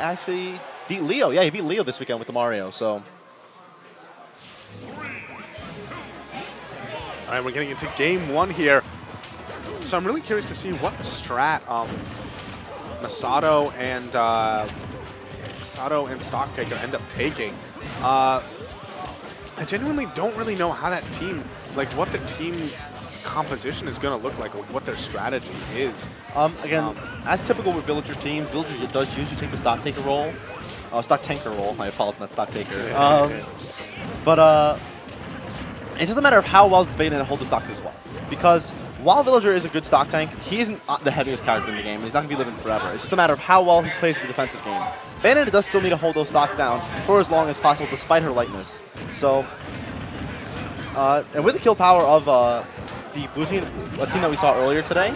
actually beat Leo. Yeah, he beat Leo this weekend with the Mario, so. All right, we're getting into game 1 here. So I'm really curious to see what strat Masato and Stocktaker end up taking. I genuinely don't really know how that team, like what the team composition is going to look like, or what their strategy is. Again, as typical with Villager team, Villager does usually take the Stocktaker role. Stocktanker role, my apologies, not Stocktaker. But it's just a matter of how well does Bayonetta hold the stocks as well. Because while Villager is a good stock tank, he isn't the heaviest character in the game. He's not going to be living forever. It's just a matter of how well he plays the defensive game. Bayonetta does still need to hold those stocks down for as long as possible, despite her lightness. So, and with the kill power of the blue team, a team that we saw earlier today,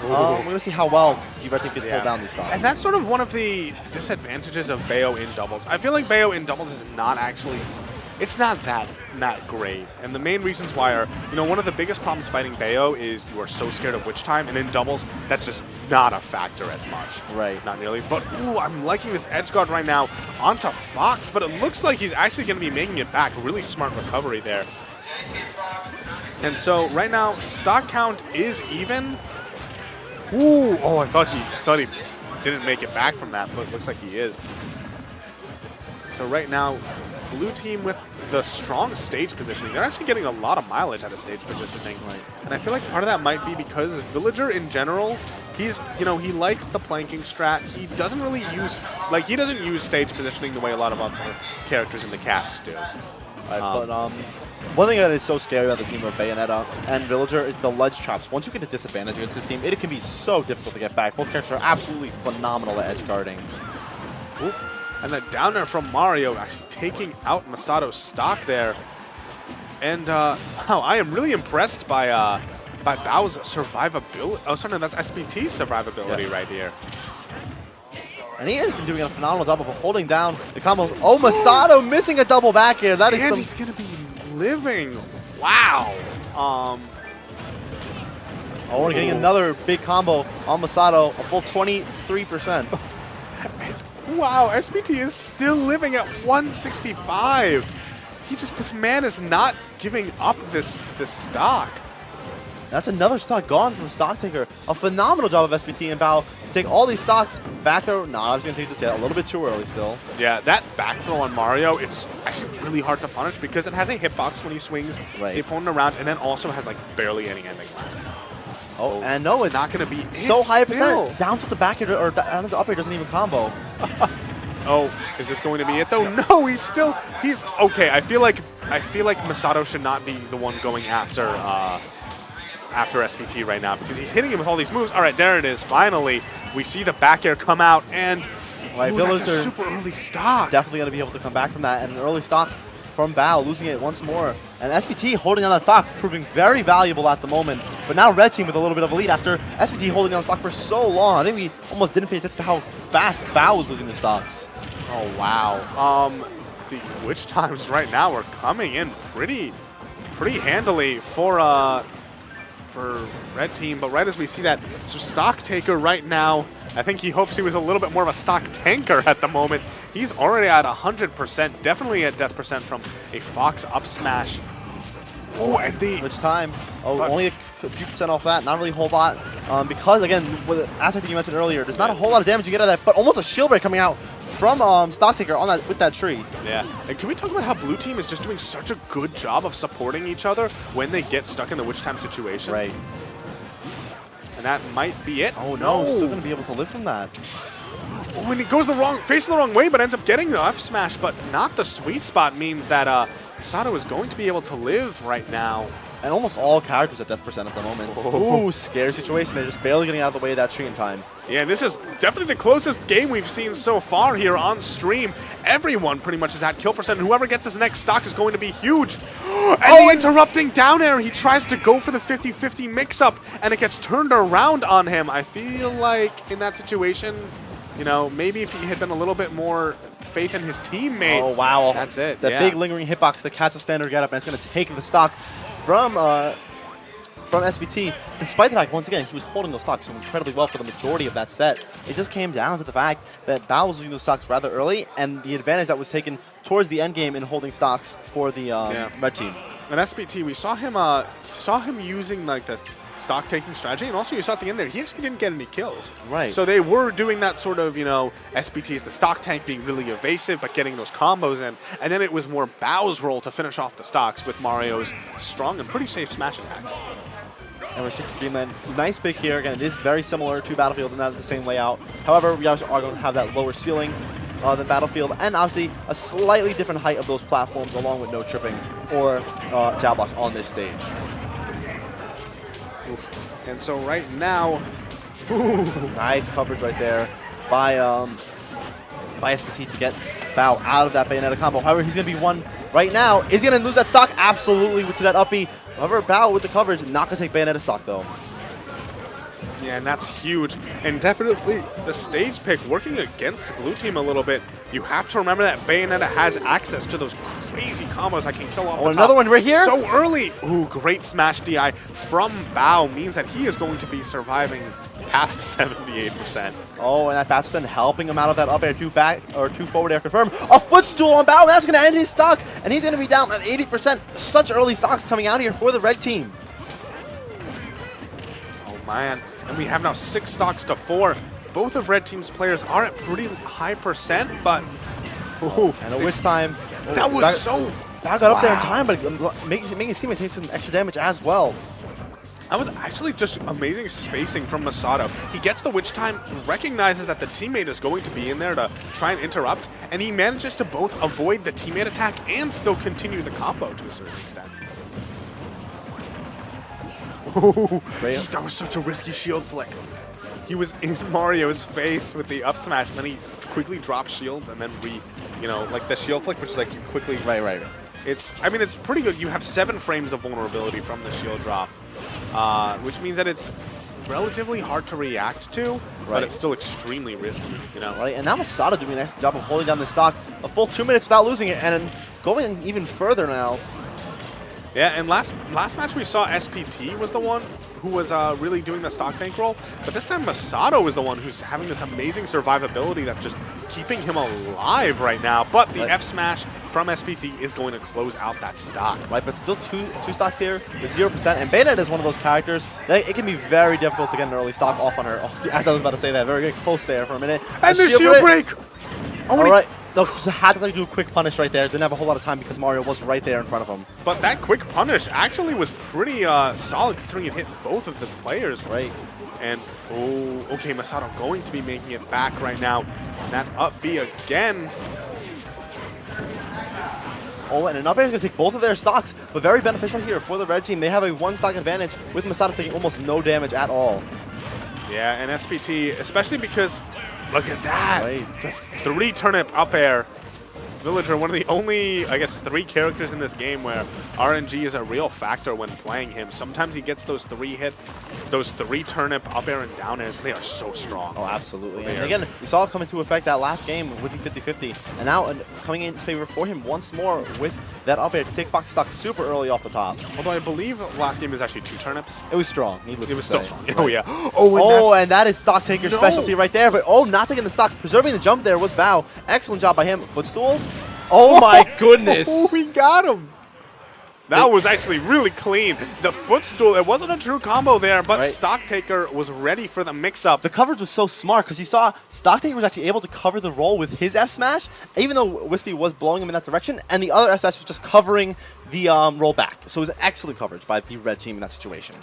we're going to see how well the red team can hold down these stocks. And that's sort of one of the disadvantages of Bayo in doubles. I feel like Bayo in doubles is not actually, it's not that great. And the main reasons why are, you know, one of the biggest problems fighting Bayo is you are so scared of witch time, and in doubles, that's just not a factor as much. Right. Not nearly. But, ooh, I'm liking this edge guard right now onto Fox, but it looks like he's actually going to be making it back. Really smart recovery there. And so, right now, stock count is even. Ooh, oh, I thought he didn't make it back from that, but it looks like he is. So right now, blue team with the strong stage positioning. They're actually getting a lot of mileage out of stage positioning. Right. And I feel like part of that might be because Villager in general, he's, you know, he likes the planking strat. He doesn't really use, like, he doesn't use stage positioning the way a lot of other characters in the cast do. But one thing that is so scary about the team of Bayonetta and Villager is the ledge traps. Once you get a disadvantage against this team, it can be so difficult to get back. Both characters are absolutely phenomenal at edge guarding. Oop. And then down there from Mario, actually taking out Masato's stock there. And wow, I am really impressed by Bao's survivability. Oh, sorry, no, that's SPT's survivability right here. And he has been doing a phenomenal job of holding down the combos. Oh, Masato missing a double back here. That is and he's going to be living. Wow. Oh, we're getting another big combo on Masato, a full 23%. Wow, SPT is still living at 165. This man is not giving up this stock. That's another stock gone from Stocktaker. A phenomenal job of SPT and Bao to take all these stocks back there. No, I was going to take this yet a little bit too early still. Yeah, that back throw on Mario, it's actually really hard to punish because it has a hitbox when he swings the opponent around, and then also has like barely any ending line. Oh, and no, it's not going to be so high percent. Down to the back air, or down to the up air doesn't even combo. Oh, is this going to be it though? No, he's okay. I feel like Masato should not be the one going after SPT right now because he's hitting him with all these moves. All right, there it is. Finally, we see the back air come out, and that's a super early stock. Definitely going to be able to come back from that, and an early stock from Bao, losing it once more. And SPT holding on that stock, proving very valuable at the moment. But now red team with a little bit of a lead after SPT holding on stock for so long. I think we almost didn't pay attention to how fast Bao was losing the stocks. Oh, wow. The witch times right now are coming in pretty handily for red team. But right as we see that, so Stocktaker right now, I think he hopes he was a little bit more of a stock tanker at the moment. He's already at 100%, definitely at death percent from a Fox up smash. Oh, and the which time? Oh, only a few percent off that. Not really a whole lot, because again, with the aspect you mentioned earlier, there's not a whole lot of damage you get out of that, but almost a shield break coming out from Stocktaker on that with that tree. Yeah, and can we talk about how blue team is just doing such a good job of supporting each other when they get stuck in the witch time situation? Right. And that might be it. Oh no, still gonna be able to live from that. Oh, and he goes faces the wrong way, but ends up getting the F smash, but not the sweet spot. Means that Masato is going to be able to live right now. And almost all characters at death percent at the moment. Ooh, scary situation. They're just barely getting out of the way of that tree in time. Yeah, this is definitely the closest game we've seen so far here on stream. Everyone pretty much is at kill percent. Whoever gets this next stock is going to be huge. And interrupting down air. He tries to go for the 50-50 mix-up, and it gets turned around on him. I feel like in that situation, you know, maybe if he had been a little bit more faith in his teammate. Oh, wow. That's it. That big lingering hitbox, the cat's a standard getup, and it's going to take the stock from from SPT, despite the fact, once again, he was holding those stocks so incredibly well for the majority of that set. It just came down to the fact that Bao was using those stocks rather early, and the advantage that was taken towards the end game in holding stocks for the red team. And SPT, we saw him using like the stock taking strategy, and also you saw at the end there, he actually didn't get any kills. Right. So they were doing that sort of, you know, SPT is the stock tank being really evasive, but getting those combos in. And then it was more Bao's role to finish off the stocks with Mario's strong and pretty safe smash attacks. And we're shifting Dreamland. Nice pick here. Again, it is very similar to Battlefield and not the same layout. However, we also are going to have that lower ceiling than Battlefield, and obviously a slightly different height of those platforms, along with no tripping or jab blocks on this stage. And so right now, nice coverage right there by SPT to get Bao out of that Bayonetta combo. However, he's going to be one right now. Is he going to lose that stock? Absolutely, to that up B. However, Bao with the coverage, not going to take Bayonetta stock though. Yeah, and that's huge. And definitely the stage pick working against the blue team a little bit. You have to remember that Bayonetta has access to those crazy combos that can kill off the top. Another one right here? So early. Ooh, great smash DI from Bao means that he is going to be surviving past 78%. Oh, and that fast spin helping him out of that up air, 2 back or 2 forward air confirm. A footstool on Bao, that's going to end his stock, and he's going to be down at 80%. Such early stocks coming out here for the red team. Oh, man. And we have now 6 stocks to 4. Both of red team's players are at pretty high percent, but and a whisk time. That was so. Bao got up there in time, but making it seem it takes some extra damage as well. That was actually just amazing spacing from Masato. He gets the witch time, he recognizes that the teammate is going to be in there to try and interrupt, and he manages to both avoid the teammate attack and still continue the combo to a certain extent. That was such a risky shield flick. He was in Mario's face with the up smash, and then he quickly dropped shield, and then like the shield flick, which is like you quickly. Right. I mean, it's pretty good. You have 7 frames of vulnerability from the shield drop, which means that it's relatively hard to react to, but it's still extremely risky, you know. Right, and now Masato doing a nice job of holding down the stock a full 2 minutes without losing it, and going even further now. Yeah, and last match we saw SPT was the one who was really doing the stock tank role, but this time Masato is the one who's having this amazing survivability that's just keeping him alive right now. But the F smash from SPT is going to close out that stock. Right, but still two stocks here with 0%, and Bayonetta is one of those characters that it can be very difficult to get an early stock off on her. Oh, as I was about to say that, very close there for a minute. And the shield break! All right. No, had to do a quick punish right there. Didn't have a whole lot of time because Mario was right there in front of him. But that quick punish actually was pretty solid considering it hit both of the players. Right. And, okay, Masato going to be making it back right now. And that up B again. Oh, and an up air is going to take both of their stocks, but very beneficial here for the red team. They have a 1 stock advantage with Masato taking almost no damage at all. Yeah, and SPT, especially because, look at that. Right. 3 turnip up air. Villager, one of the only, I guess, 3 characters in this game where RNG is a real factor when playing him. Sometimes he gets those 3 turnip up air and down airs. They are so strong. Oh, absolutely. And again, we saw it come into effect that last game with the 50-50. And now coming in favor for him once more with that up air to take Fox stock super early off the top. Although I believe last game is actually 2 turnips. It was strong, needless to say. It was still strong. Right. Oh, yeah. And that is Stocktaker's specialty right there. But not taking the stock. Preserving the jump there was Bao. Excellent job by him. Footstool. Oh my goodness. Oh, we got him. That was actually really clean. The footstool, it wasn't a true combo there, but Stocktaker was ready for the mix-up. The coverage was so smart because you saw Stocktaker was actually able to cover the roll with his F smash, even though Wispy was blowing him in that direction, and the other F smash was just covering the roll back. So it was excellent coverage by the red team in that situation.